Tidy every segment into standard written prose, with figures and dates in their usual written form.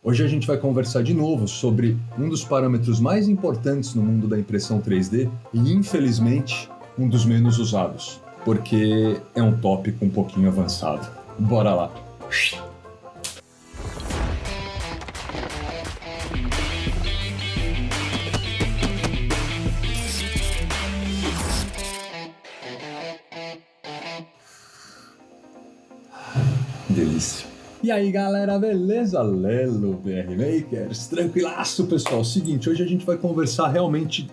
Hoje a gente vai conversar de novo sobre um dos parâmetros mais importantes no mundo da impressão 3D e, infelizmente, um dos menos usados, porque é um tópico um pouquinho avançado. Bora lá! Delícia! E aí galera, beleza? Lelo BR Makers, tranquilaço pessoal. Seguinte, hoje a gente vai conversar realmente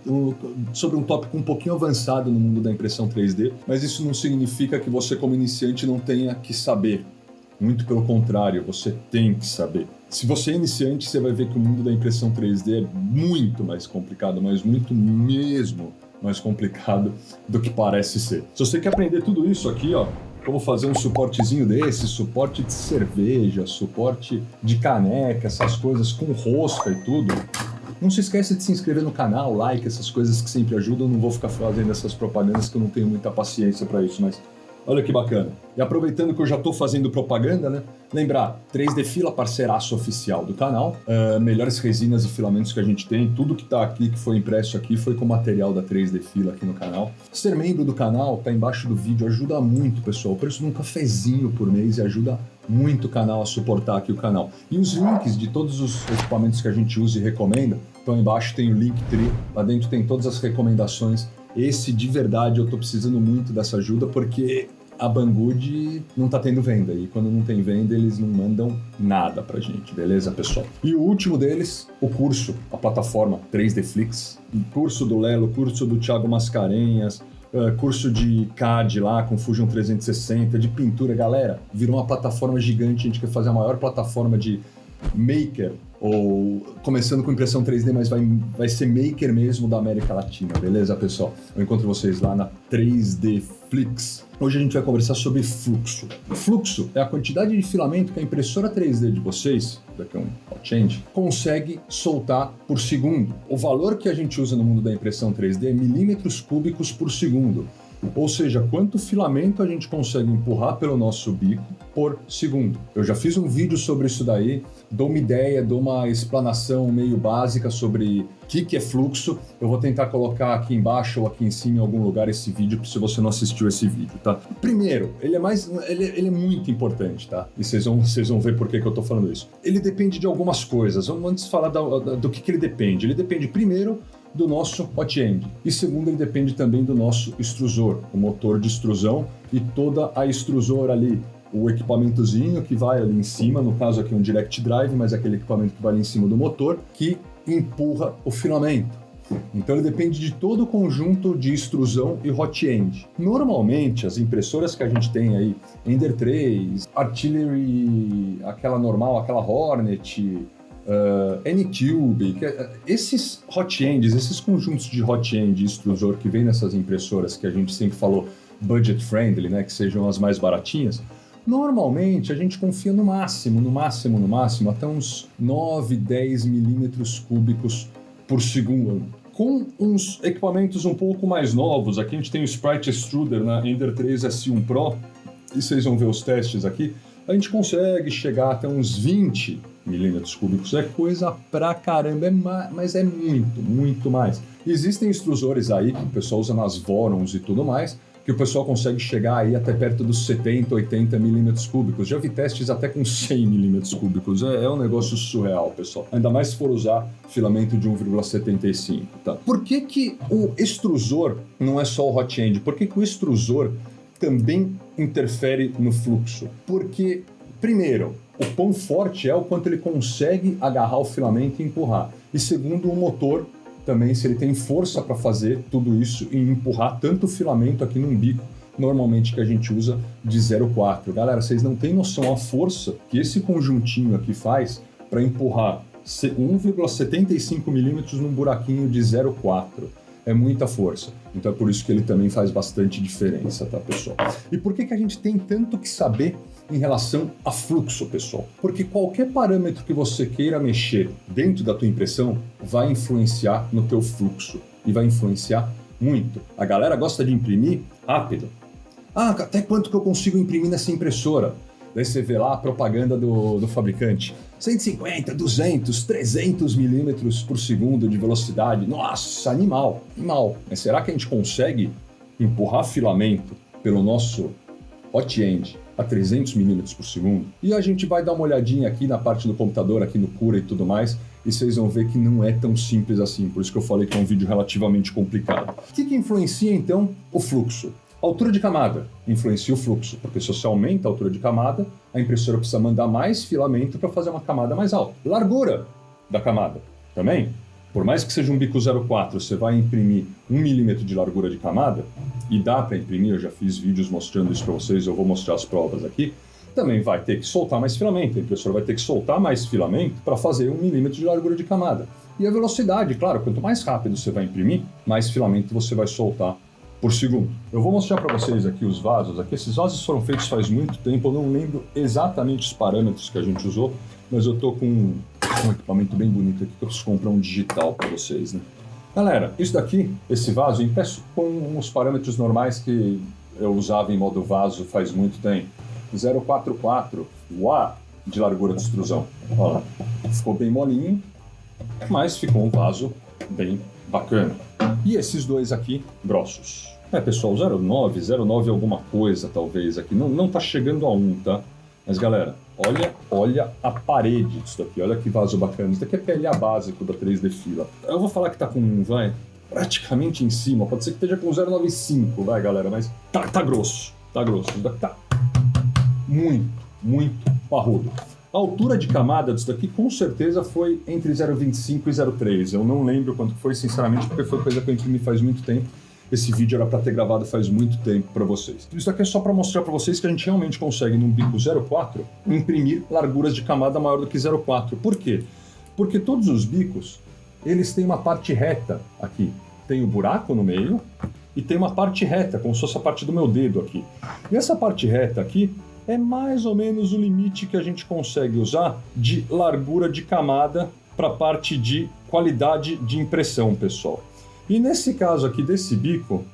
sobre um tópico um pouquinho avançado no mundo da impressão 3D, mas isso não significa que você como iniciante não tenha que saber. Muito pelo contrário, você tem que saber. Se você é iniciante, você vai ver que o mundo da impressão 3D é muito mais complicado, mas muito mesmo mais complicado do que parece ser. Se você quer aprender tudo isso aqui, ó, como fazer um suportezinho desse, suporte de cerveja, suporte de caneca, essas coisas com rosca e tudo. Não se esqueça de se inscrever no canal, like, essas coisas que sempre ajudam. Não vou ficar fazendo essas propagandas que eu não tenho muita paciência para isso, mas olha que bacana. E aproveitando que eu já estou fazendo propaganda, né? Lembrar, 3D Fila, parceiraço oficial do canal. Melhores resinas e filamentos que a gente tem. Tudo que está aqui, que foi impresso aqui, foi com material da 3D Fila aqui no canal. Ser membro do canal, tá embaixo do vídeo, ajuda muito, pessoal. O preço de um cafezinho por mês e ajuda muito o canal a suportar aqui o canal. E os links de todos os equipamentos que a gente usa e recomenda, então embaixo tem o Linktree, lá dentro tem todas as recomendações. Esse, de verdade, eu tô precisando muito dessa ajuda, porque a Banggood não tá tendo venda, e quando não tem venda, eles não mandam nada pra gente, beleza, pessoal? E o último deles, o curso, a plataforma 3D Flix, curso do Lelo, curso do Thiago Mascarenhas, curso de CAD lá com Fusion 360, de pintura, galera, virou uma plataforma gigante, a gente quer fazer a maior plataforma de maker, ou começando com impressão 3D, mas vai ser maker mesmo da América Latina, beleza, pessoal? Eu encontro vocês lá na 3D Flix. Hoje a gente vai conversar sobre fluxo. Fluxo é a quantidade de filamento que a impressora 3D de vocês, daqui é um hot end, consegue soltar por segundo. O valor que a gente usa no mundo da impressão 3D é milímetros cúbicos por segundo. Ou seja, quanto filamento a gente consegue empurrar pelo nosso bico por segundo. Eu já fiz um vídeo sobre isso daí, dou uma ideia, dou uma explanação meio básica sobre o que é fluxo. Eu vou tentar colocar aqui embaixo ou aqui em cima em algum lugar esse vídeo, se você não assistiu esse vídeo, tá? Primeiro, ele é muito importante, tá? E vocês vão ver por que eu tô falando isso. Ele depende de algumas coisas. Vamos antes falar do que ele depende. Ele depende, primeiro, do nosso hot end. E segundo, ele depende também do nosso extrusor, o motor de extrusão e toda a extrusora ali, o equipamentozinho que vai ali em cima, no caso aqui um direct drive, mas aquele equipamento que vai ali em cima do motor, que empurra o filamento. Então ele depende de todo o conjunto de extrusão e hot end. Normalmente, as impressoras que a gente tem aí, Ender 3, Artillery, aquela normal, aquela Hornet, N-Tube, esses hot ends, esses conjuntos de hot end e extrusor que vem nessas impressoras que a gente sempre falou budget friendly, né, que sejam as mais baratinhas, normalmente a gente confia no máximo até uns 9, 10 milímetros cúbicos por segundo. Com uns equipamentos um pouco mais novos, aqui a gente tem o Sprite Extruder na Ender 3 S1 Pro, e vocês vão ver os testes aqui, a gente consegue chegar até uns 20 milímetros cúbicos. É coisa pra caramba, mas é muito mais. Existem extrusores aí que o pessoal usa nas Vorons e tudo mais, que o pessoal consegue chegar aí até perto dos 70, 80 milímetros cúbicos. Já vi testes até com 100 milímetros cúbicos. É um negócio surreal, pessoal. Ainda mais se for usar filamento de 1,75, tá? Por que o extrusor não é só o hot end? Por que o extrusor também interfere no fluxo? Porque, primeiro, o pão forte é o quanto ele consegue agarrar o filamento e empurrar. E segundo, o motor também, se ele tem força para fazer tudo isso e empurrar tanto o filamento aqui num bico, normalmente que a gente usa de 0,4. Galera, vocês não têm noção a força que esse conjuntinho aqui faz para empurrar 1,75 milímetros num buraquinho de 0,4. É muita força. Então é por isso que ele também faz bastante diferença, tá, pessoal? E por que a gente tem tanto que saber em relação a fluxo, pessoal? Porque qualquer parâmetro que você queira mexer dentro da tua impressão vai influenciar no teu fluxo e vai influenciar muito. A galera gosta de imprimir rápido. Até quanto que eu consigo imprimir nessa impressora? Daí você vê lá a propaganda do fabricante. 150, 200, 300 milímetros por segundo de velocidade. Nossa, animal, animal. Mas será que a gente consegue empurrar filamento pelo nosso hot end a 300 milímetros por segundo? E a gente vai dar uma olhadinha aqui na parte do computador, aqui no Cura e tudo mais, e vocês vão ver que não é tão simples assim. Por isso que eu falei que é um vídeo relativamente complicado. O que influencia, então, o fluxo? A altura de camada influencia o fluxo, porque se você aumenta a altura de camada, a impressora precisa mandar mais filamento para fazer uma camada mais alta. Largura da camada também. Por mais que seja um bico 0,4, você vai imprimir 1 milímetro de largura de camada, e dá para imprimir, eu já fiz vídeos mostrando isso para vocês, eu vou mostrar as provas aqui, também vai ter que soltar mais filamento. A impressora vai ter que soltar mais filamento para fazer 1 milímetro de largura de camada. E a velocidade, claro, quanto mais rápido você vai imprimir, mais filamento você vai soltar por segundo. Eu vou mostrar para vocês aqui os vasos. Aqui, esses vasos foram feitos faz muito tempo, eu não lembro exatamente os parâmetros que a gente usou, mas eu tô com um equipamento bem bonito aqui que eu preciso comprar um digital para vocês, né? Galera, isso daqui, esse vaso, impresso com os parâmetros normais que eu usava em modo vaso faz muito tempo. 0,44 UA de largura de extrusão. Olha lá, ficou bem molinho, mas ficou um vaso bem bacana. E esses dois aqui, grossos. Pessoal, 0,9 alguma coisa talvez aqui. Não tá chegando a 1, tá? Mas galera, olha a parede disso daqui. Olha que vaso bacana. Isso daqui é PLA básico da 3D Fila. Eu vou falar que tá com, praticamente em cima. Pode ser que esteja com 0,95, galera. Mas tá grosso. Tá grosso. Isso daqui tá muito parrudo. A altura de camada disso daqui com certeza foi entre 0,25 e 0,3. Eu não lembro quanto foi, sinceramente, porque foi coisa que eu imprimi faz muito tempo. Esse vídeo era para ter gravado faz muito tempo para vocês. Isso daqui é só para mostrar para vocês que a gente realmente consegue, num bico 0,4, imprimir larguras de camada maior do que 0,4. Por quê? Porque todos os bicos, eles têm uma parte reta aqui. Tem o buraco no meio e tem uma parte reta, como se fosse a parte do meu dedo aqui. E essa parte reta aqui é mais ou menos o limite que a gente consegue usar de largura de camada para a parte de qualidade de impressão, pessoal. E nesse caso aqui desse bico,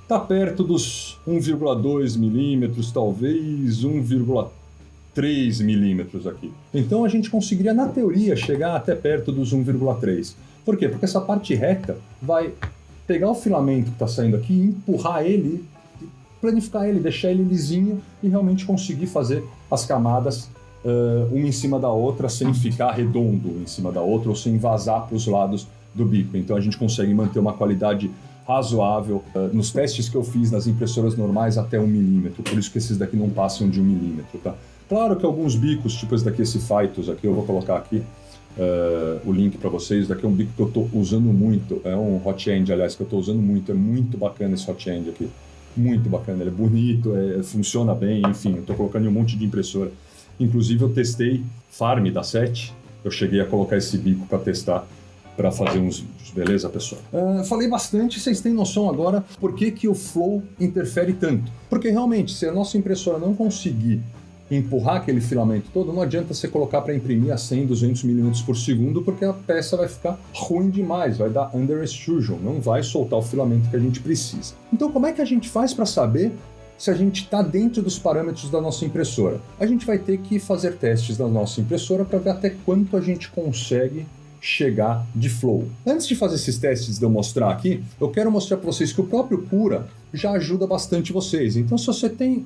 tá perto dos 1,2 milímetros, talvez 1,3 milímetros aqui. Então a gente conseguiria, na teoria, chegar até perto dos 1,3. Por quê? Porque essa parte reta vai pegar o filamento que está saindo aqui e empurrar ele, planificar ele, deixar ele lisinho e realmente conseguir fazer as camadas uma em cima da outra sem ficar redondo em cima da outra ou sem vazar para os lados do bico. Então a gente consegue manter uma qualidade razoável nos testes que eu fiz nas impressoras normais até 1 milímetro, por isso que esses daqui não passam de 1 milímetro, tá? Claro que alguns bicos, tipo esse daqui, esse Phytos aqui, eu vou colocar aqui o link para vocês. Daqui é um bico que eu estou usando muito, é um hot end, aliás, que eu estou usando muito, é muito bacana esse hot end aqui, muito bacana, ele é bonito, funciona bem, enfim, eu estou colocando em um monte de impressora. Inclusive eu testei Farm da 7, eu cheguei a colocar esse bico para testar, para fazer uns vídeos, beleza, pessoal? Falei bastante, vocês têm noção agora por que o flow interfere tanto. Porque realmente, se a nossa impressora não conseguir empurrar aquele filamento todo, não adianta você colocar para imprimir a 100, 200 milímetros por segundo, porque a peça vai ficar ruim demais, vai dar under extrusion, não vai soltar o filamento que a gente precisa. Então como é que a gente faz para saber se a gente está dentro dos parâmetros da nossa impressora? A gente vai ter que fazer testes na nossa impressora para ver até quanto a gente consegue chegar de flow. Antes de fazer esses testes de eu mostrar aqui, eu quero mostrar para vocês que o próprio Cura já ajuda bastante vocês. Então se você tem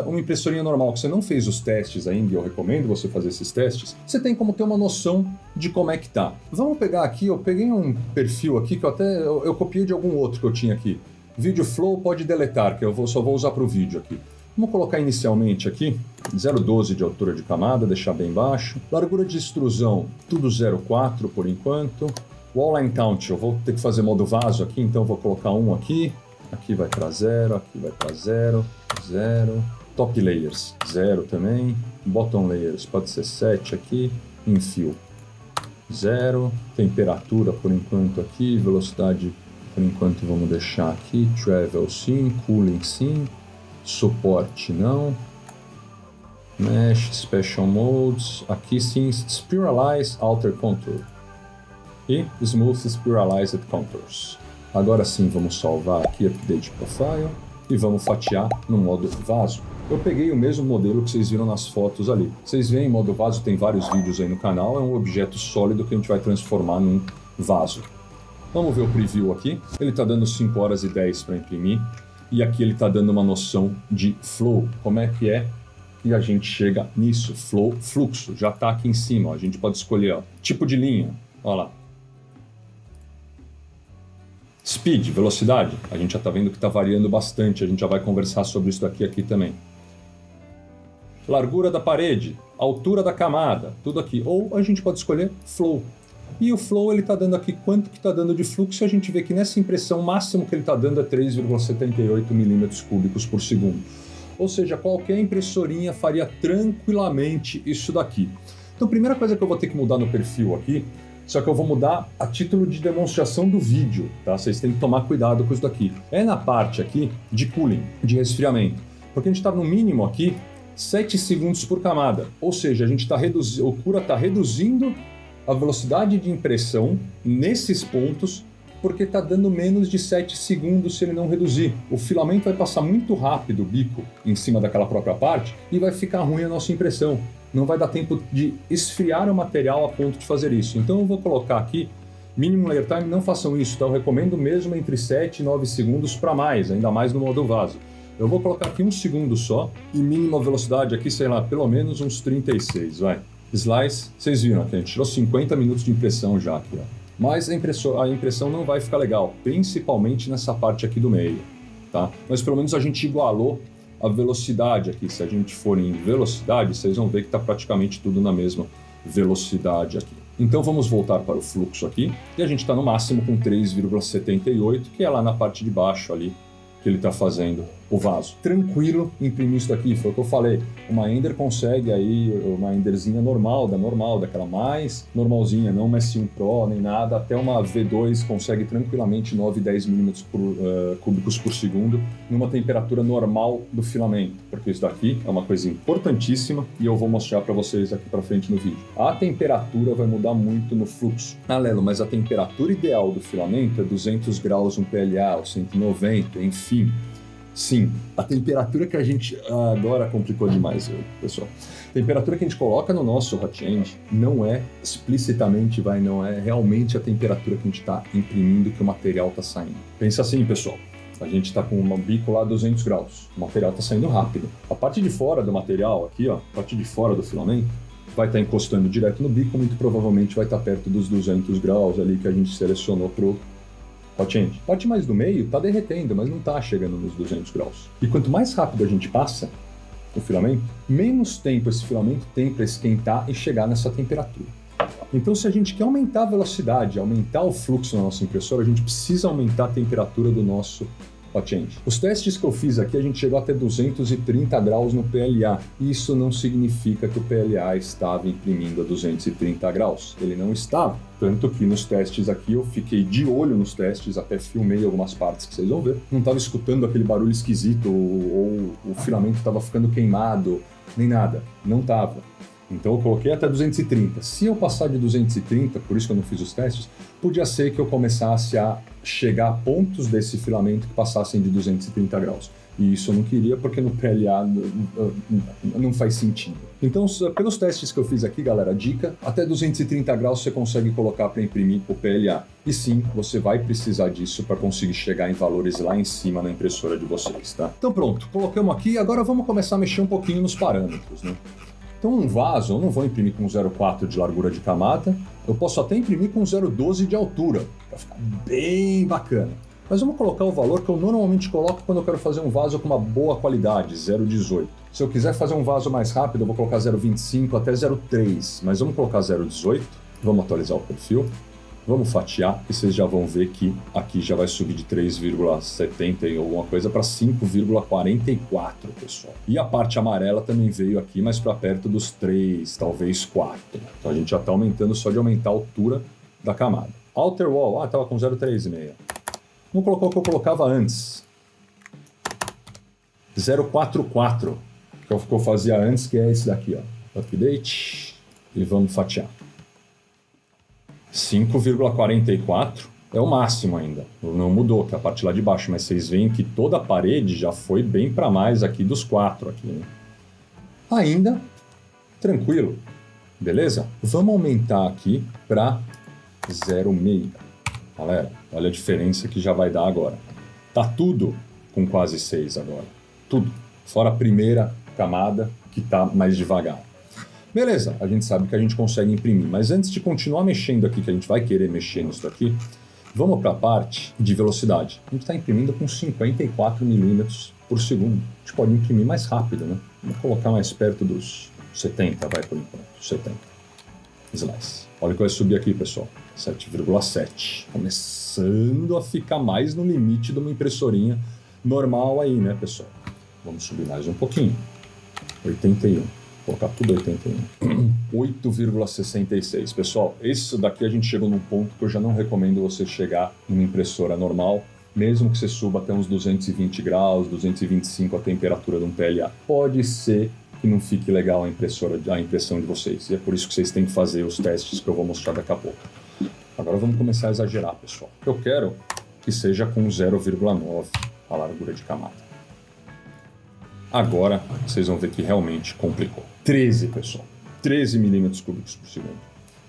uma impressorinha normal que você não fez os testes ainda, e eu recomendo você fazer esses testes, você tem como ter uma noção de como é que tá. Vamos pegar aqui, eu peguei um perfil aqui que eu copiei de algum outro que eu tinha aqui. Vídeo flow pode deletar, que eu só vou usar para o vídeo aqui. Vamos colocar inicialmente aqui 0,12 de altura de camada, deixar bem baixo. Largura de extrusão, tudo 0,4 por enquanto. Wall line count, eu vou ter que fazer modo vaso aqui, então vou colocar 1 aqui. Aqui vai para 0, aqui vai para 0, 0. Top layers, 0 também. Bottom layers, pode ser 7 aqui. Infio, 0. Temperatura por enquanto aqui, velocidade por enquanto vamos deixar aqui. Travel sim, cooling sim. Suporte não. Mesh, Special Modes. Aqui sim, Spiralize Outer Contour. E Smooth Spiralized Contours. Agora sim vamos salvar aqui Update Profile. E vamos fatiar no modo vaso. eu peguei o mesmo modelo que vocês viram nas fotos ali. Vocês veem, em modo vaso, tem vários vídeos aí no canal, é um objeto sólido que a gente vai transformar num vaso. Vamos ver o preview aqui. Ele está dando 5 horas e 10 para imprimir. E aqui ele está dando uma noção de flow. Como é que é? E a gente chega nisso. Flow, fluxo. Já está aqui em cima. Ó. A gente pode escolher ó, tipo de linha. Olha lá. Speed, velocidade. A gente já está vendo que está variando bastante. A gente já vai conversar sobre isso aqui também. Largura da parede. Altura da camada. Tudo aqui. Ou a gente pode escolher flow. E o flow ele está dando aqui quanto que está dando de fluxo. A gente vê que nessa impressão o máximo que ele está dando é 3,78 milímetros cúbicos por segundo. Ou seja, qualquer impressorinha faria tranquilamente isso daqui. Então a primeira coisa que eu vou ter que mudar no perfil aqui, só que eu vou mudar a título de demonstração do vídeo, tá? Vocês têm que tomar cuidado com isso daqui. É na parte aqui de cooling, de resfriamento. Porque a gente está no mínimo aqui 7 segundos por camada. Ou seja, a gente está reduzindo, o Cura está reduzindo a velocidade de impressão nesses pontos, porque está dando menos de 7 segundos se ele não reduzir. O filamento vai passar muito rápido o bico em cima daquela própria parte e vai ficar ruim a nossa impressão. Não vai dar tempo de esfriar o material a ponto de fazer isso. Então eu vou colocar aqui, mínimo layer time, não façam isso, tá? Eu recomendo mesmo entre 7 e 9 segundos para mais, ainda mais no modo vaso. Eu vou colocar aqui 1 segundo só e mínima velocidade aqui, sei lá, pelo menos uns 36, vai. Slice, vocês viram aqui, a gente tirou 50 minutos de impressão já aqui, ó. Mas a impressão não vai ficar legal, principalmente nessa parte aqui do meio, tá? Mas pelo menos a gente igualou a velocidade aqui. Se a gente for em velocidade, vocês vão ver que está praticamente tudo na mesma velocidade aqui. Então vamos voltar para o fluxo aqui, e a gente está no máximo com 3,78, que é lá na parte de baixo ali, que ele está fazendo o vaso. Tranquilo imprimir isso daqui, foi o que eu falei. Uma Ender consegue aí, uma Enderzinha normal, daquela mais normalzinha, não uma S1 Pro nem nada, até uma V2 consegue tranquilamente 9, 10 milímetros cúbicos por segundo numa temperatura normal do filamento, porque isso daqui é uma coisa importantíssima e eu vou mostrar para vocês aqui para frente no vídeo. A temperatura vai mudar muito no fluxo. Ah, Lelo, mas a temperatura ideal do filamento é 200 graus no PLA, ou 190, enfim. Sim, a temperatura que a gente... agora complicou demais, pessoal. A temperatura que a gente coloca no nosso hot end não é explicitamente, não é realmente a temperatura que a gente está imprimindo, que o material está saindo. Pensa assim, pessoal. A gente está com um bico lá a 200 graus. O material está saindo rápido. A parte de fora do material aqui, ó, a parte de fora do filamento, vai estar encostando direto no bico, muito provavelmente vai estar perto dos 200 graus ali que a gente selecionou pro hot end. A parte mais do meio está derretendo, mas não está chegando nos 200 graus. E quanto mais rápido a gente passa o filamento, menos tempo esse filamento tem para esquentar e chegar nessa temperatura. Então, se a gente quer aumentar a velocidade, aumentar o fluxo na nossa impressora, a gente precisa aumentar a temperatura do nosso hot end. Os testes que eu fiz aqui, a gente chegou até 230 graus no PLA. Isso não significa que o PLA estava imprimindo a 230 graus. Ele não estava. Tanto que nos testes aqui, eu fiquei de olho nos testes, até filmei algumas partes que vocês vão ver. Não estava escutando aquele barulho esquisito, ou o filamento estava ficando queimado, nem nada. Não estava. Então eu coloquei até 230. Se eu passar de 230, por isso que eu não fiz os testes, podia ser que eu começasse a chegar a pontos desse filamento que passassem de 230 graus. E isso eu não queria porque no PLA não faz sentido. Então, pelos testes que eu fiz aqui, galera, dica, até 230 graus você consegue colocar para imprimir o PLA. E sim, você vai precisar disso para conseguir chegar em valores lá em cima na impressora de vocês, tá? Então pronto, colocamos aqui, agora vamos começar a mexer um pouquinho nos parâmetros, né? Então um vaso eu não vou imprimir com 0,4 de largura de camada, eu posso até imprimir com 0,12 de altura, para ficar bem bacana. Mas vamos colocar o valor que eu normalmente coloco quando eu quero fazer um vaso com uma boa qualidade, 0,18. Se eu quiser fazer um vaso mais rápido, eu vou colocar 0,25 até 0,3, mas vamos colocar 0,18, vamos atualizar o perfil. Vamos fatiar e vocês já vão ver que aqui já vai subir de 3,70 e alguma coisa para 5,44, pessoal. E a parte amarela também veio aqui mais para perto dos 3, talvez 4. Então a gente já está aumentando só de aumentar a altura da camada. Outer wall, estava com 0,3,5. Vamos colocar o que eu colocava antes. 0,44, que é o que eu fazia antes, que é esse daqui, ó. Update e vamos fatiar. 5,44 é o máximo ainda. Não mudou, que é a parte lá de baixo, mas vocês veem que toda a parede já foi bem para mais aqui dos 4 aqui, né? Ainda tranquilo, beleza? Vamos aumentar aqui para 0,6. Galera, olha a diferença que já vai dar agora. Tá tudo com quase 6 agora. Tudo. Fora a primeira camada, que tá mais devagar. Beleza, a gente sabe que a gente consegue imprimir. Mas antes de continuar mexendo aqui, que a gente vai querer mexer nisso daqui, vamos para a parte de velocidade. A gente está imprimindo com 54 milímetros por segundo. A gente pode imprimir mais rápido, né? Vamos colocar mais perto dos 70, vai por enquanto. 70. Slice. Olha que vai subir aqui, pessoal. 7,7. Começando a ficar mais no limite de uma impressorinha normal aí, né, pessoal? Vamos subir mais um pouquinho. 81. Vou colocar tudo 81. 8,66. Pessoal, isso daqui a gente chegou num ponto que eu já não recomendo você chegar numa impressora normal, mesmo que você suba até uns 220 graus, 225 a temperatura de um PLA. Pode ser que não fique legal a impressão de vocês. E é por isso que vocês têm que fazer os testes que eu vou mostrar daqui a pouco. Agora vamos começar a exagerar, pessoal. Eu quero que seja com 0,9 a largura de camada. Agora vocês vão ver que realmente complicou. 13, pessoal. 13 milímetros cúbicos por segundo.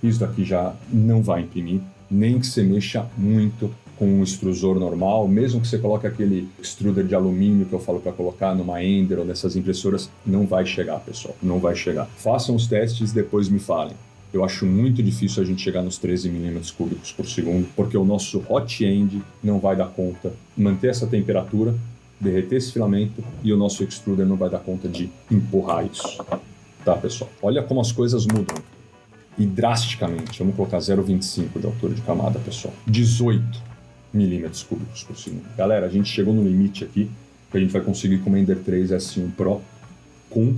Isso daqui já não vai imprimir, nem que você mexa muito com um extrusor normal, mesmo que você coloque aquele extruder de alumínio que eu falo para colocar numa Ender ou nessas impressoras, não vai chegar, pessoal, não vai chegar. Façam os testes e depois me falem. Eu acho muito difícil a gente chegar nos 13 milímetros cúbicos por segundo, porque o nosso hot end não vai dar conta de manter essa temperatura, derreter esse filamento, e o nosso extruder não vai dar conta de empurrar isso. Tá, pessoal? Olha como as coisas mudam. E drasticamente. Vamos colocar 0,25 de altura de camada, pessoal. 18 milímetros cúbicos por segundo. Galera, a gente chegou no limite aqui, que a gente vai conseguir com o Ender 3 S1 Pro, com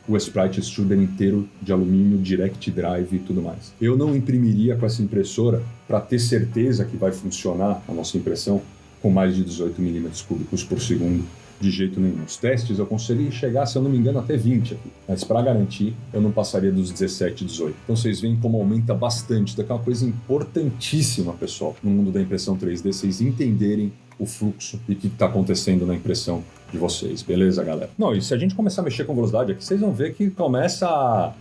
o Sprite Extruder inteiro de alumínio, Direct Drive e tudo mais. Eu não imprimiria com essa impressora para ter certeza que vai funcionar a nossa impressão com mais de 18 milímetros cúbicos por segundo. De jeito nenhum. Os testes eu consegui chegar, se eu não me engano, até 20 aqui. Mas para garantir, eu não passaria dos 17, 18. Então vocês veem como aumenta bastante. Isso daqui é uma coisa importantíssima, pessoal, no mundo da impressão 3D, vocês entenderem o fluxo e o que está acontecendo na impressão de vocês. Beleza, galera? Não, e se a gente começar a mexer com velocidade aqui, vocês vão ver que começa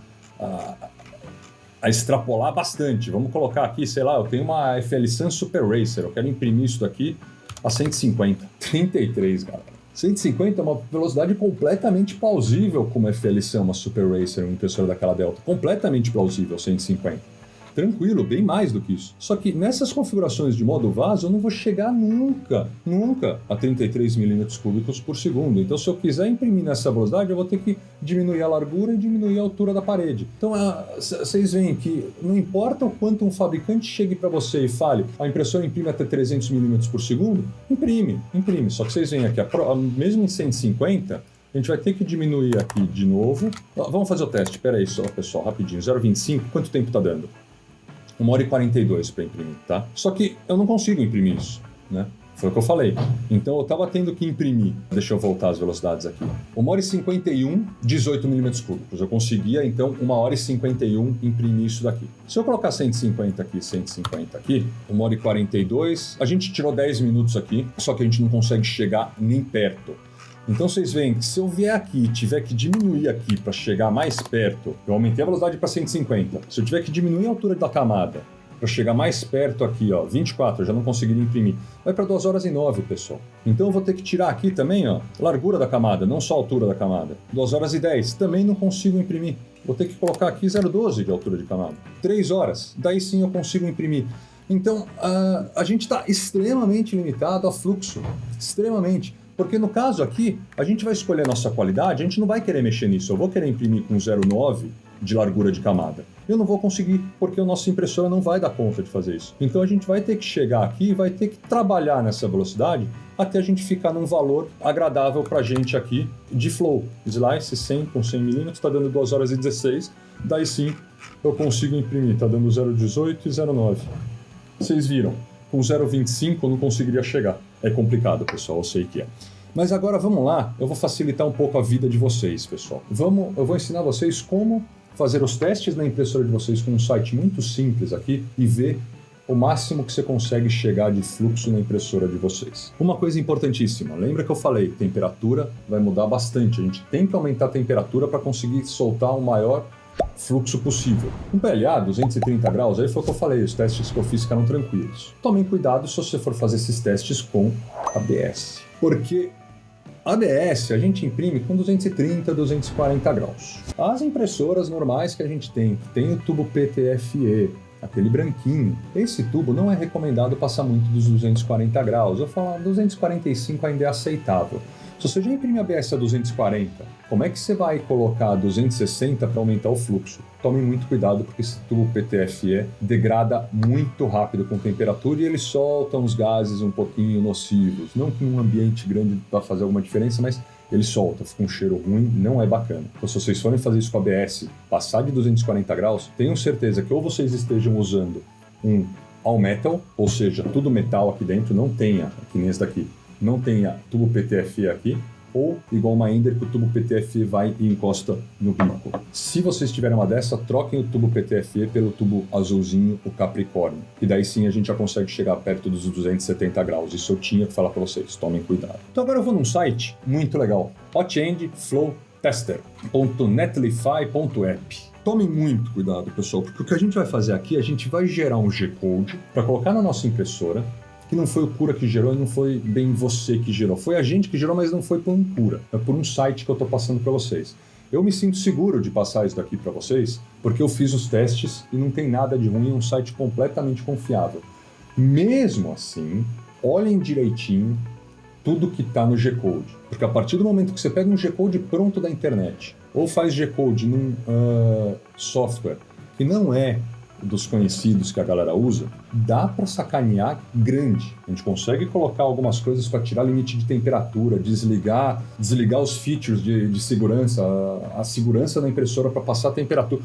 a extrapolar bastante. Vamos colocar aqui, sei lá, eu tenho uma FL-Sun Super Racer, eu quero imprimir isso daqui a 150. 33, galera. 150 é uma velocidade completamente plausível como FL-Sun, uma Super Racer, uma impressora daquela Delta. Completamente plausível, 150. Tranquilo, bem mais do que isso. Só que nessas configurações de modo vaso, eu não vou chegar nunca a 33 milímetros cúbicos por segundo. Então, se eu quiser imprimir nessa velocidade, eu vou ter que diminuir a largura e diminuir a altura da parede. Então, vocês veem que não importa o quanto um fabricante chegue para você e fale, a impressora imprime até 300 milímetros por segundo, imprime. Só que vocês veem aqui, mesmo em 150, a gente vai ter que diminuir aqui de novo. Vamos fazer o teste, pera aí só, pessoal, rapidinho. 0,25, quanto tempo tá dando? 1h42 para imprimir, tá? Só que eu não consigo imprimir isso, né? Foi o que eu falei. Então eu estava tendo que imprimir. Deixa eu voltar as velocidades aqui. 1h51, 18 milímetros cúbicos. Eu conseguia, então, 1h51 imprimir isso daqui. Se eu colocar 150 aqui, 150 aqui, 1h42, a gente tirou 10 minutos aqui, só que a gente não consegue chegar nem perto. Então vocês veem que se eu vier aqui e tiver que diminuir aqui para chegar mais perto, eu aumentei a velocidade para 150. Se eu tiver que diminuir a altura da camada para chegar mais perto aqui, ó, 24, eu já não conseguiria imprimir. Vai para 2h09, pessoal. Então eu vou ter que tirar aqui também, ó, largura da camada, não só a altura da camada. 2h10, também não consigo imprimir. Vou ter que colocar aqui 0,12 de altura de camada. 3 horas, daí sim eu consigo imprimir. Então a gente está extremamente limitado a fluxo, extremamente. Porque no caso aqui, a gente vai escolher a nossa qualidade, a gente não vai querer mexer nisso. Eu vou querer imprimir com 0,9 de largura de camada. Eu não vou conseguir, porque a nossa impressora não vai dar conta de fazer isso. Então a gente vai ter que chegar aqui e vai ter que trabalhar nessa velocidade até a gente ficar num valor agradável pra gente aqui de flow. Slice 100 com 100 milímetros, está dando 2h16. Daí sim, eu consigo imprimir, está dando 0,18 e 0,9. Vocês viram? Com 0,25 eu não conseguiria chegar. É complicado, pessoal, eu sei que é. Mas agora vamos lá, eu vou facilitar um pouco a vida de vocês, pessoal. Eu vou ensinar vocês como fazer os testes na impressora de vocês com um site muito simples aqui e ver o máximo que você consegue chegar de fluxo na impressora de vocês. Uma coisa importantíssima, lembra que eu falei, temperatura vai mudar bastante, a gente tem que aumentar a temperatura para conseguir soltar o maior fluxo possível. Um PLA, 230 graus, aí foi o que eu falei, os testes que eu fiz ficaram tranquilos. Tomem cuidado se você for fazer esses testes com ABS, porque ABS a gente imprime com 230, 240 graus. As impressoras normais que a gente tem, que tem o tubo PTFE, aquele branquinho, esse tubo não é recomendado passar muito dos 240 graus. Eu falo, 245 ainda é aceitável. Se você já imprime ABS a 240, como é que você vai colocar 260 para aumentar o fluxo? Tome muito cuidado, porque esse tubo PTFE degrada muito rápido com temperatura e ele solta uns gases um pouquinho nocivos. Não que num ambiente grande vai fazer alguma diferença, mas ele solta, fica um cheiro ruim, não é bacana. Então, se vocês forem fazer isso com ABS, passar de 240 graus, tenham certeza que ou vocês estejam usando um all metal, ou seja, tudo metal aqui dentro, não tenha, que nem esse daqui, não tenha tubo PTFE aqui, ou igual uma Ender que o tubo PTFE vai e encosta no bico. Se vocês tiverem uma dessa, troquem o tubo PTFE pelo tubo azulzinho, o Capricórnio. E daí sim a gente já consegue chegar perto dos 270 graus. Isso eu tinha que falar para vocês, tomem cuidado. Então agora eu vou num site muito legal, hotendflowtester.netlify.app. Tomem muito cuidado, pessoal, porque o que a gente vai fazer aqui, a gente vai gerar um G-Code para colocar na nossa impressora, que não foi o Cura que gerou e não foi bem você que gerou. Foi a gente que gerou, mas não foi por um Cura. É por um site que eu estou passando para vocês. Eu me sinto seguro de passar isso daqui para vocês, porque eu fiz os testes e não tem nada de ruim, é um site completamente confiável. Mesmo assim, olhem direitinho tudo que está no G-Code. Porque a partir do momento que você pega um G-Code pronto da internet, ou faz G-Code num software que não é dos conhecidos que a galera usa, dá para sacanear grande. A gente consegue colocar algumas coisas para tirar limite de temperatura, desligar os features de segurança, a segurança da impressora para passar a temperatura.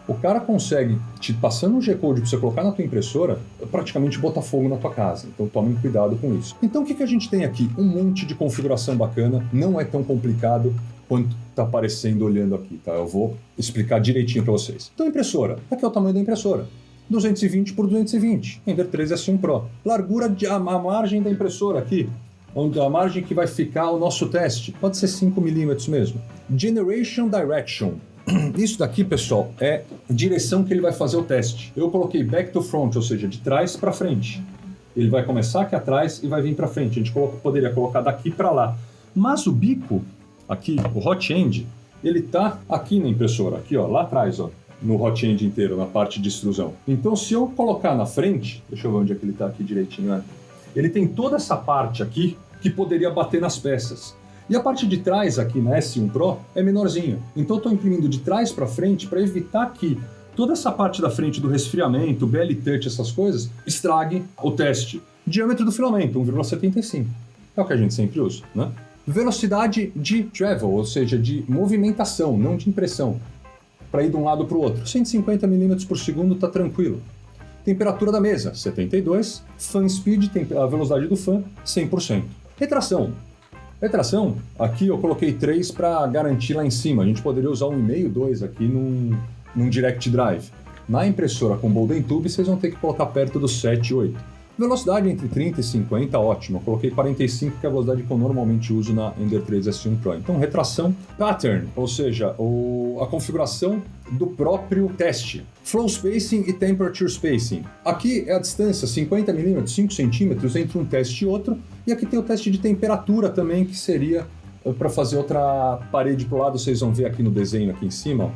O cara consegue, te passando um G-Code para você colocar na tua impressora, praticamente botar fogo na tua casa. Então tomem cuidado com isso. Então o que a gente tem aqui? Um monte de configuração bacana, não é tão complicado quanto está aparecendo olhando aqui, tá? Eu vou explicar direitinho para vocês. Então, impressora. Aqui é o tamanho da impressora. 220 por 220. Ender 3 S1 Pro. Largura a margem da impressora aqui, onde a margem que vai ficar o nosso teste. Pode ser 5 milímetros mesmo. Generation Direction. Isso daqui, pessoal, é a direção que ele vai fazer o teste. Eu coloquei back to front, ou seja, de trás para frente. Ele vai começar aqui atrás e vai vir para frente. A gente poderia colocar daqui para lá. Mas o bico aqui, o hot end, ele tá aqui na impressora, aqui ó, lá atrás, ó, no hot end inteiro, na parte de extrusão. Então se eu colocar na frente, deixa eu ver onde é que ele tá aqui direitinho, né? Ele tem toda essa parte aqui que poderia bater nas peças. E a parte de trás aqui na S1 Pro é menorzinha. Então eu tô imprimindo de trás para frente para evitar que toda essa parte da frente do resfriamento, BL Touch, essas coisas, estrague o teste. Diâmetro do filamento, 1,75. É o que a gente sempre usa, né? Velocidade de travel, ou seja, de movimentação, não de impressão, para ir de um lado para o outro. 150 mm por segundo está tranquilo. Temperatura da mesa, 72. Fan speed, a velocidade do fan, 100%. Retração. Retração, aqui eu coloquei 3 para garantir lá em cima. A gente poderia usar 1,5, 2 aqui num direct drive. Na impressora com Bolden Tube, vocês vão ter que colocar perto dos 7 e 8. Velocidade entre 30 e 50, ótimo. Eu coloquei 45, que é a velocidade que eu normalmente uso na Ender 3 S1 Pro. Então, retração, pattern, ou seja, a configuração do próprio teste. Flow spacing e temperature spacing. Aqui é a distância, 50 mm, 5 centímetros entre um teste e outro. E aqui tem o teste de temperatura também, que seria para fazer outra parede para o lado. Vocês vão ver aqui no desenho aqui em cima, ó,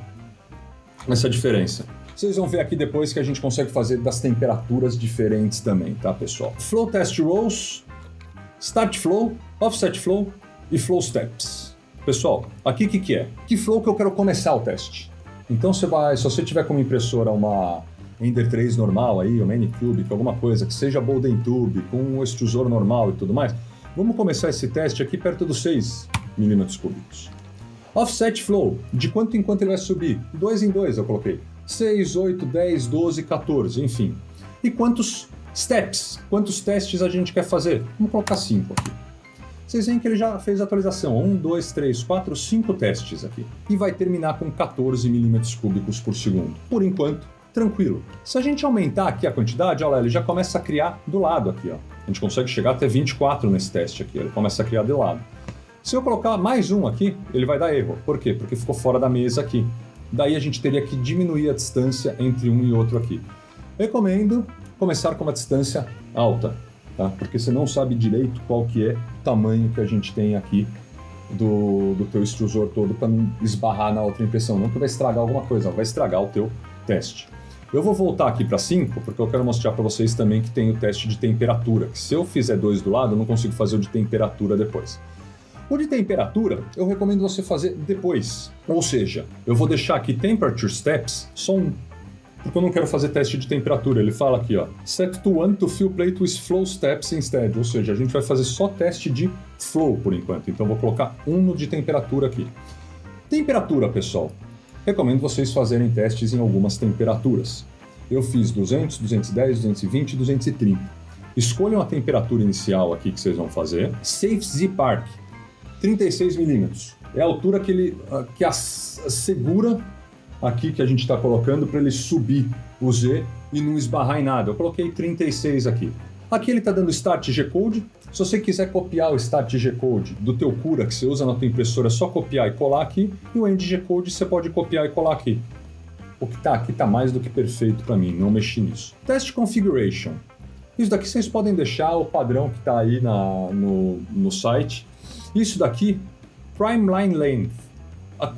essa diferença. Vocês vão ver aqui depois que a gente consegue fazer das temperaturas diferentes também, tá, pessoal? Flow Test Rows, Start Flow, Offset Flow e Flow Steps. Pessoal, aqui o que é? Que flow que eu quero começar o teste? Então se você tiver como impressora uma Ender 3 normal aí, uma Anycubic, alguma coisa que seja Bolden Tube, com um extrusor normal e tudo mais, vamos começar esse teste aqui perto dos 6 milímetros cúbicos. Offset Flow, de quanto em quanto ele vai subir? 2 em 2 eu coloquei. 6, 8, 10, 12, 14, enfim. E quantos steps, quantos testes a gente quer fazer? Vamos colocar 5 aqui. Vocês veem que ele já fez a atualização. 1, 2, 3, 4, 5 testes aqui. E vai terminar com 14 milímetros cúbicos por segundo. Por enquanto, tranquilo. Se a gente aumentar aqui a quantidade, olha lá, ele já começa a criar do lado aqui, ó. A gente consegue chegar até 24 nesse teste aqui, ele começa a criar do lado. Se eu colocar mais um aqui, ele vai dar erro. Por quê? Porque ficou fora da mesa aqui. Daí a gente teria que diminuir a distância entre um e outro aqui. Recomendo começar com uma distância alta, tá? Porque você não sabe direito qual que é o tamanho que a gente tem aqui do teu extrusor todo para não esbarrar na outra impressão. Não que vai estragar alguma coisa, vai estragar o teu teste. Eu vou voltar aqui para 5, porque eu quero mostrar para vocês também que tem o teste de temperatura. Que se eu fizer 2 do lado, eu não consigo fazer o de temperatura depois. O de temperatura, eu recomendo você fazer depois. Ou seja, eu vou deixar aqui Temperature Steps só um. Porque eu não quero fazer teste de temperatura. Ele fala aqui, ó, Set to 1 to fill plate with flow steps instead. Ou seja, a gente vai fazer só teste de flow por enquanto. Então eu vou colocar 1 no de temperatura aqui. Temperatura, pessoal. Recomendo vocês fazerem testes em algumas temperaturas. Eu fiz 200, 210, 220 e 230. Escolham a temperatura inicial aqui que vocês vão fazer. Safe Zip Arc, 36 milímetros. É a altura que ele segura aqui que a gente está colocando para ele subir o Z e não esbarrar em nada. Eu coloquei 36 aqui. Aqui ele está dando Start G-Code. Se você quiser copiar o Start G-Code do teu Cura que você usa na tua impressora, é só copiar e colar aqui. E o End G-Code você pode copiar e colar aqui. O que está aqui está mais do que perfeito para mim, não mexi nisso. Test Configuration. Isso daqui vocês podem deixar o padrão que está aí no site. Isso daqui, Prime Line Length.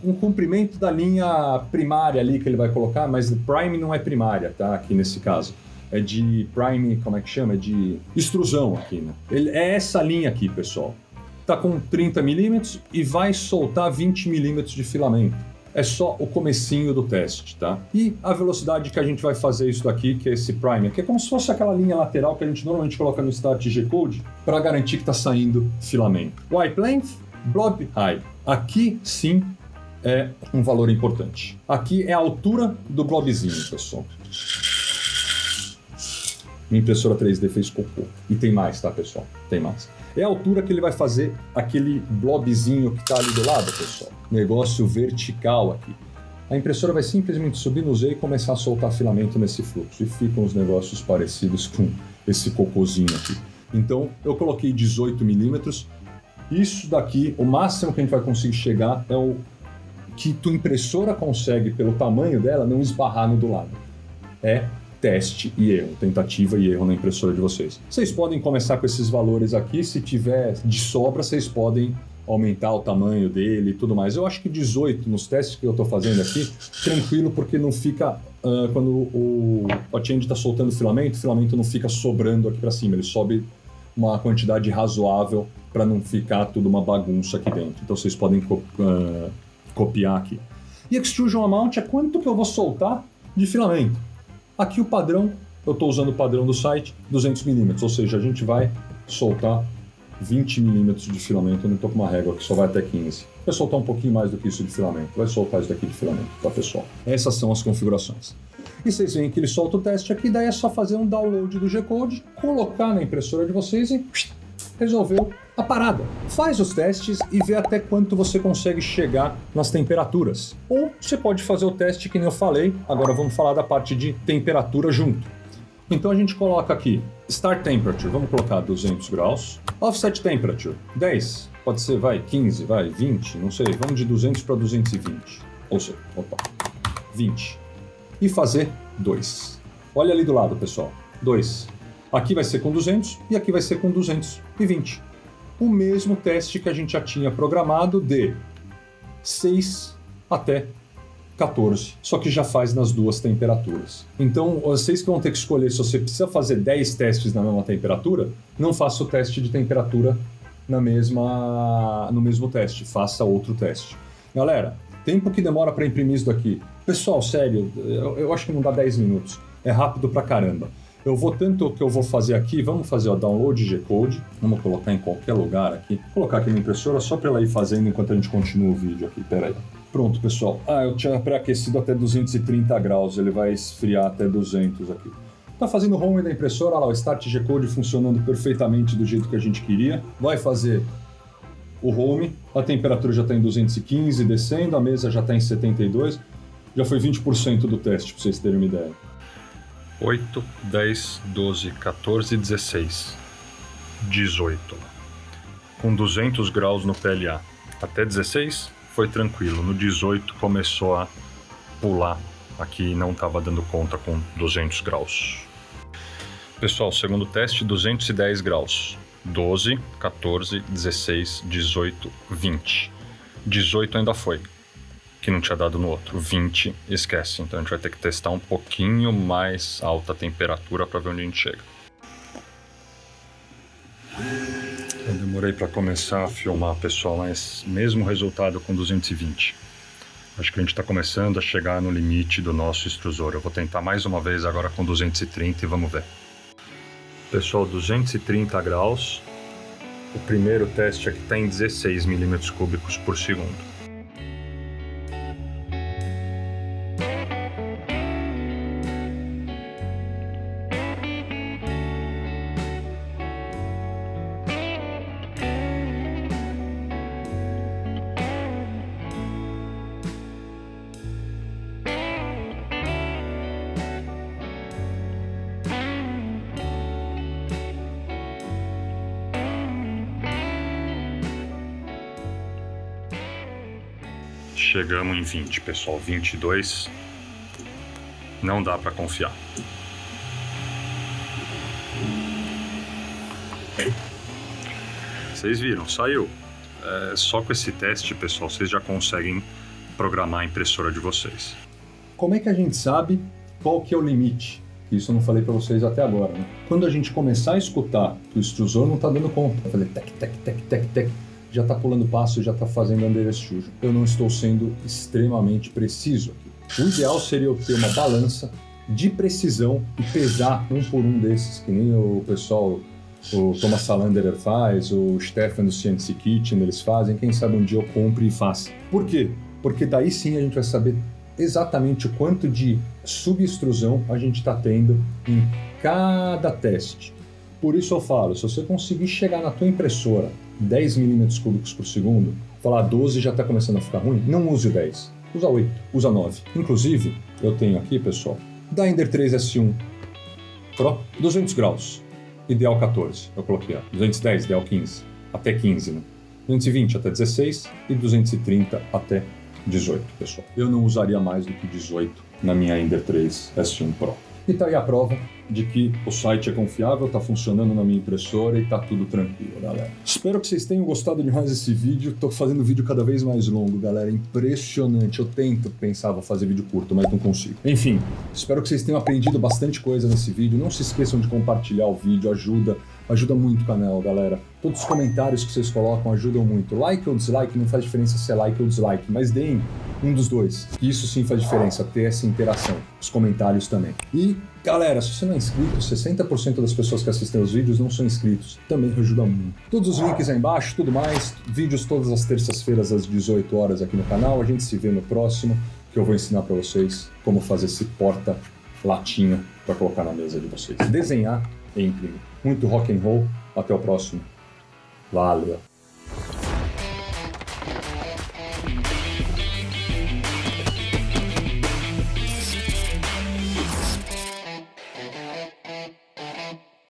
O comprimento da linha primária ali que ele vai colocar, mas Prime não é primária, tá? Aqui nesse caso. É de Prime, como é que chama? É de extrusão aqui, né? É essa linha aqui, pessoal. Tá com 30 milímetros e vai soltar 20 milímetros de filamento. É só o comecinho do teste, tá? E a velocidade que a gente vai fazer isso daqui, que é esse Prime, que é como se fosse aquela linha lateral que a gente normalmente coloca no Start G-Code para garantir que tá saindo filamento. Wipe Length, Blob Height. Aqui, sim, é um valor importante. Aqui é a altura do blobzinho, pessoal. Minha impressora 3D fez cocô. E tem mais, tá, pessoal? Tem mais. É a altura que ele vai fazer aquele blobzinho que tá ali do lado, pessoal. Negócio vertical aqui. A impressora vai simplesmente subir no Z e começar a soltar filamento nesse fluxo. E ficam os negócios parecidos com esse cocôzinho aqui. Então, eu coloquei 18 milímetros. Isso daqui, o máximo que a gente vai conseguir chegar é o que tua impressora consegue, pelo tamanho dela, não esbarrar no do lado. É teste e erro, tentativa e erro na impressora de vocês. Vocês podem começar com esses valores aqui, se tiver de sobra, vocês podem aumentar o tamanho dele e tudo mais. Eu acho que 18 nos testes que eu estou fazendo aqui, tranquilo, porque não fica, quando o hot end está soltando o filamento não fica sobrando aqui para cima, ele sobe uma quantidade razoável para não ficar tudo uma bagunça aqui dentro. Então vocês podem copiar aqui. E Extrusion Amount é quanto que eu vou soltar de filamento. Aqui o padrão, eu estou usando o padrão do site, 200 milímetros, ou seja, a gente vai soltar 20 milímetros de filamento. Eu não estou com uma régua que só vai até 15. Vai soltar um pouquinho mais do que isso de filamento. Vai soltar isso daqui de filamento, tá, pessoal? Essas são as configurações. E vocês veem que ele solta o teste aqui, daí é só fazer um download do G-Code, colocar na impressora de vocês e resolveu a parada. Faz os testes e vê até quanto você consegue chegar nas temperaturas. Ou você pode fazer o teste que nem eu falei, agora vamos falar da parte de temperatura junto. Então a gente coloca aqui Start Temperature, vamos colocar 200 graus. Offset Temperature, 10, pode ser, 15, 20, não sei, vamos de 200 para 220. Ou seja, 20. E fazer 2. Olha ali do lado, pessoal, 2. Aqui vai ser com 200 e aqui vai ser com 220. O mesmo teste que a gente já tinha programado de 6 até 14, só que já faz nas duas temperaturas. Então, vocês que vão ter que escolher se você precisa fazer 10 testes na mesma temperatura, não faça o teste de temperatura no mesmo teste, faça outro teste. Galera, tempo que demora para imprimir isso daqui. Pessoal, sério, eu acho que não dá 10 minutos. É rápido pra caramba. Eu vou tanto que eu vou fazer aqui, vamos fazer o download G-Code, vamos colocar em qualquer lugar aqui, vou colocar aqui na impressora só para ela ir fazendo enquanto a gente continua o vídeo aqui, peraí. Pronto, pessoal. Eu tinha pré-aquecido até 230 graus, ele vai esfriar até 200 aqui. Tá fazendo o home da impressora, olha lá, o Start G-Code funcionando perfeitamente do jeito que a gente queria. Vai fazer o home, a temperatura já está em 215, descendo, a mesa já está em 72. Já foi 20% do teste, pra vocês terem uma ideia. 8, 10, 12, 14, 16, 18. Com 200 graus no PLA. Até 16 foi tranquilo. No 18 começou a pular. Aqui não estava dando conta com 200 graus. Pessoal, segundo teste, 210 graus. 12, 14, 16, 18, 20. 18 ainda foi, que não tinha dado no outro. 20, esquece. Então a gente vai ter que testar um pouquinho mais alta a temperatura para ver onde a gente chega. Eu demorei para começar a filmar, pessoal, mas mesmo resultado com 220. Acho que a gente está começando a chegar no limite do nosso extrusor. Eu vou tentar mais uma vez agora com 230 e vamos ver. Pessoal, 230 graus. O primeiro teste aqui está em 16 milímetros cúbicos por segundo. Chegamos em 20, pessoal. 22. Não dá para confiar. Vocês viram, saiu. Só com esse teste, pessoal, vocês já conseguem programar a impressora de vocês. Como é que a gente sabe qual que é o limite? Isso eu não falei para vocês até agora, né? Quando a gente começar a escutar que o extrusor não está dando conta, eu falei tec, tec, tec, tec, tec, já está pulando passo, já está fazendo underextrusion. Eu não estou sendo extremamente preciso aqui. O ideal seria eu ter uma balança de precisão e pesar um por um desses, que nem o pessoal, o Thomas Salanderer faz, o Stefan do CNC Kitchen, eles fazem. Quem sabe um dia eu compre e faça. Por quê? Porque daí sim a gente vai saber exatamente o quanto de subextrusão a gente está tendo em cada teste. Por isso eu falo, se você conseguir chegar na tua impressora 10 milímetros cúbicos por segundo, falar 12 já está começando a ficar ruim, não use o 10, usa 8, usa 9. Inclusive, eu tenho aqui, pessoal, da Ender 3 S1 Pro, 200 graus, ideal 14, eu coloquei, ó, 210, ideal 15, até 15, né? 220 até 16 e 230 até 18, pessoal. Eu não usaria mais do que 18 na minha Ender 3 S1 Pro. E tá aí a prova de que o site é confiável, tá funcionando na minha impressora e tá tudo tranquilo, galera. Espero que vocês tenham gostado demais desse vídeo. Tô fazendo vídeo cada vez mais longo, galera. Impressionante. Eu tento pensar, vou fazer vídeo curto, mas não consigo. Enfim, espero que vocês tenham aprendido bastante coisa nesse vídeo. Não se esqueçam de compartilhar o vídeo, ajuda muito o canal, galera. Todos os comentários que vocês colocam ajudam muito. Like ou dislike, não faz diferença se é like ou dislike, mas deem um dos dois. Isso sim faz diferença, ter essa interação. Os comentários também. E, galera, se você não é inscrito, 60% das pessoas que assistem os vídeos não são inscritos. Também ajuda muito. Todos os links aí embaixo, tudo mais. Vídeos todas as terças-feiras às 18 horas aqui no canal. A gente se vê no próximo, que eu vou ensinar para vocês como fazer esse porta-latinha para colocar na mesa de vocês. Desenhar e imprimir. Muito rock and roll. Até o próximo. Valeu.